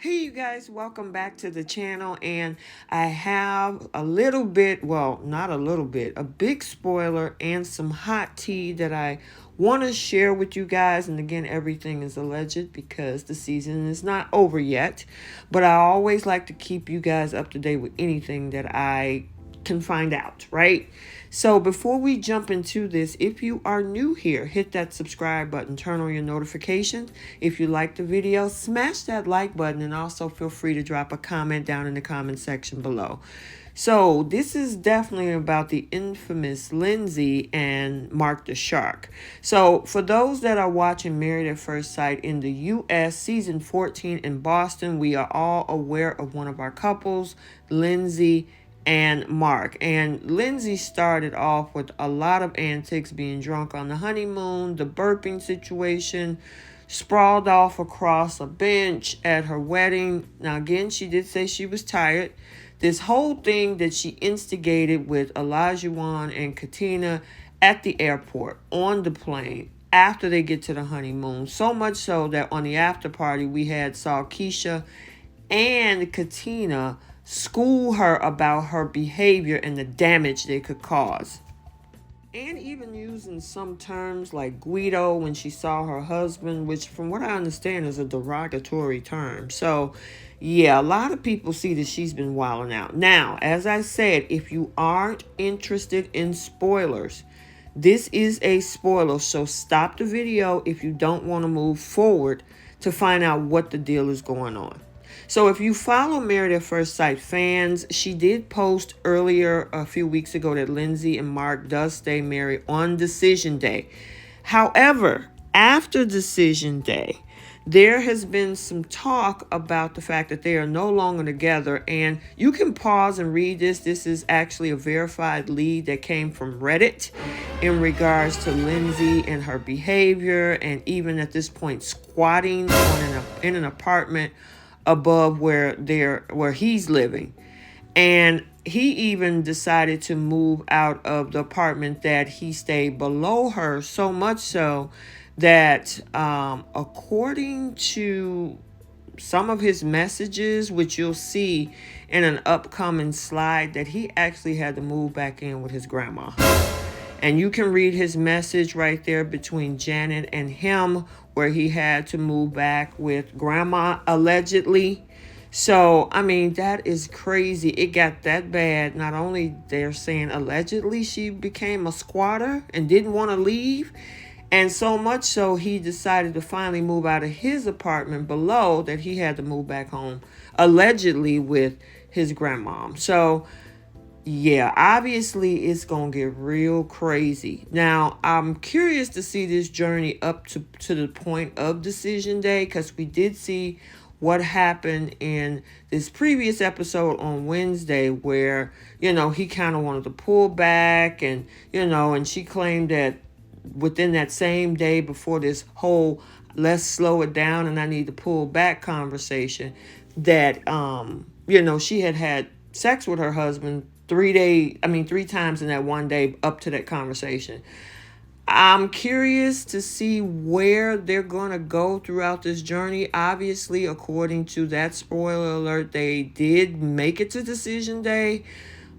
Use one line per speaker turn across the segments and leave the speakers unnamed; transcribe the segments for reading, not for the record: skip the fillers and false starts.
Hey you guys, welcome back to the channel, and I have a little bit, well, not a little bit, a big spoiler and some hot tea that I want to share with you guys. And again, everything is alleged because the season is not over yet, but I always like to keep you guys up to date with anything that I can find out, right? So before we jump into this, if you are new here, hit that subscribe button, turn on your notifications. If you like the video, smash that like button, and also feel free to drop a comment down in the comment section below. So this is definitely about the infamous Lindsey and Mark the Shark. So for those that are watching Married at First Sight in the U.S. season 14 in Boston, we are all aware of one of our couples, Lindsey and Mark. And Lindsey started off with a lot of antics, being drunk on the honeymoon, the burping situation, sprawled off across a bench at her wedding. Now again, she did say she was tired. This whole thing that she instigated with Olajuwon and Katina at the airport, on the plane, after they get to the honeymoon. So much so that on the after party, we saw Keisha and Katina school her about her behavior and the damage they could cause. And even using some terms like Guido when she saw her husband, which from what I understand is a derogatory term. So yeah, a lot of people see that she's been wilding out. Now, as I said, if you aren't interested in spoilers, this is a spoiler, so stop the video if you don't want to move forward to find out what the deal is going on. So if you follow Married at First Sight fans, she did post earlier a few weeks ago that Lindsey and Mark does stay married on decision day. However, after decision day, there has been some talk about the fact that they are no longer together. And you can pause and read this. This is actually a verified lead that came from Reddit in regards to Lindsey and her behavior, and even at this point squatting in an apartment above where he's living. And he even decided to move out of the apartment that he stayed below her, so much so that according to some of his messages, which you'll see in an upcoming slide, that he actually had to move back in with his grandma. And you can read his message right there between Janet and him, where he had to move back with grandma, allegedly. So, I mean, that is crazy. It got that bad. Not only they're saying allegedly she became a squatter and didn't want to leave, and so much so he decided to finally move out of his apartment below, that he had to move back home, allegedly with his grandmom. So yeah, obviously it's going to get real crazy. Now, I'm curious to see this journey up to the point of decision day, because we did see what happened in this previous episode on Wednesday where, he kind of wanted to pull back, and, and she claimed that within that same day before this whole let's slow it down and I need to pull back conversation, that, she had sex with her husband 3 times in that one day up to that conversation. I'm curious to see where they're going to go throughout this journey. Obviously, according to that spoiler alert, they did make it to decision day,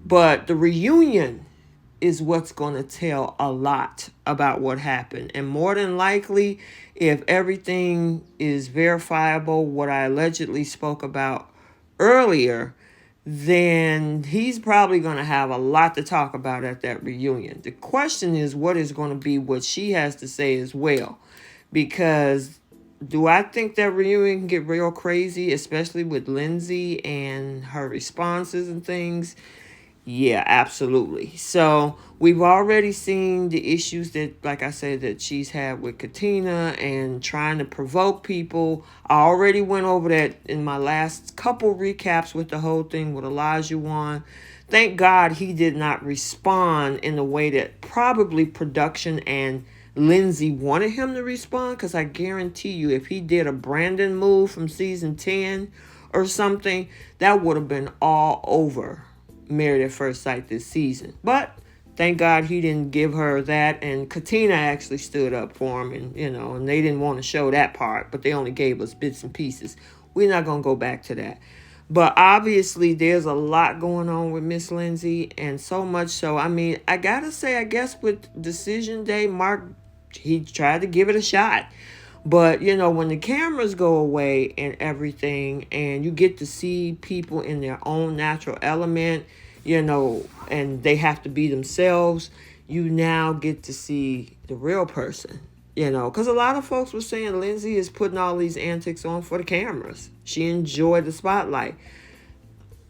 but the reunion is what's going to tell a lot about what happened. And more than likely, if everything is verifiable, what I allegedly spoke about earlier, then he's probably going to have a lot to talk about at that reunion. The question is, what is going to be what she has to say as well? Because do I think that reunion can get real crazy, especially with Lindsey and her responses and things? Yeah, absolutely. So we've already seen the issues that, like I said, that she's had with Katina and trying to provoke people. I already went over that in my last couple recaps with the whole thing with Olajuwon. Thank God he did not respond in the way that probably production and Lindsey wanted him to respond, because I guarantee you if he did a Brandon move from season 10 or something, that would have been all over Married at First Sight this season. But thank God he didn't give her that, and Katina actually stood up for him, and and they didn't want to show that part, but they only gave us bits and pieces. we're not going to go back to that. But obviously, there's a lot going on with Miss Lindsey, and so much so. I mean, I got to say, I guess with Decision Day, Mark, he tried to give it a shot. But, you know, when the cameras go away and everything, and you get to see people in their own natural element, you know, and they have to be themselves, you now get to see the real person. You know, because a lot of folks were saying Lindsey is putting all these antics on for the cameras. She enjoyed the spotlight.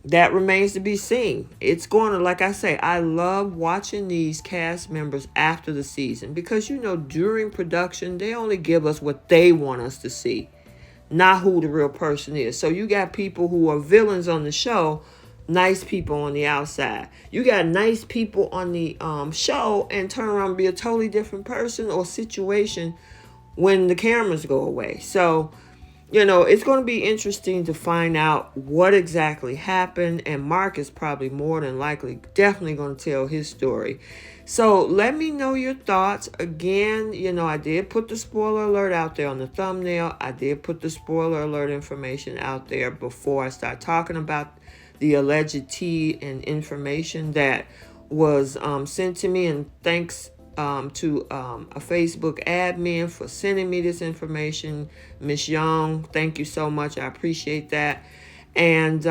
That remains to be seen. It's going to, like I say, I love watching these cast members after the season because, you know, during production, they only give us what they want us to see, not who the real person is. So you got people who are villains on the show, nice people on the outside. You got nice people on the show and turn around and be a totally different person or situation when the cameras go away. So, you know, it's going to be interesting to find out what exactly happened. And Mark is probably more than likely definitely going to tell his story. So let me know your thoughts. Again, you know, I did put the spoiler alert out there on the thumbnail. I did put the spoiler alert information out there before I start talking about the alleged tea and information that was sent to me. And thanks to a Facebook admin for sending me this information. Miss Young, thank you so much. I appreciate that. And,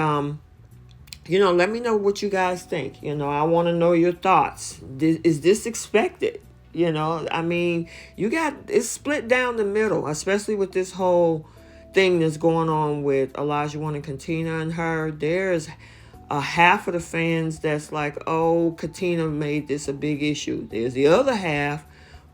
you know, let me know what you guys think. You know, I want to know your thoughts. Is this expected? You know, I mean, it's split down the middle, especially with this whole thing that's going on with Olajuwon and Katina and her. There's a half of the fans that's like, oh, Katina made this a big issue. There's the other half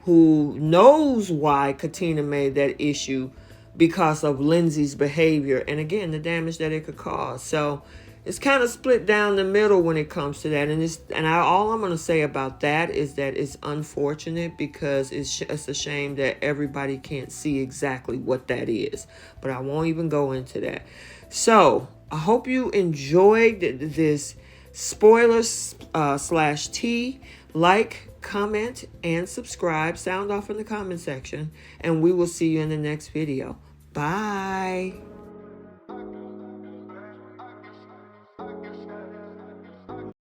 who knows why Katina made that issue because of Lindsey's behavior and, again, the damage that it could cause. So it's kind of split down the middle when it comes to that. And all I'm going to say about that is that it's unfortunate because it's a shame that everybody can't see exactly what that is. But I won't even go into that. So I hope you enjoyed this spoiler / tea. Like, comment, and subscribe. Sound off in the comment section. And we will see you in the next video. Bye.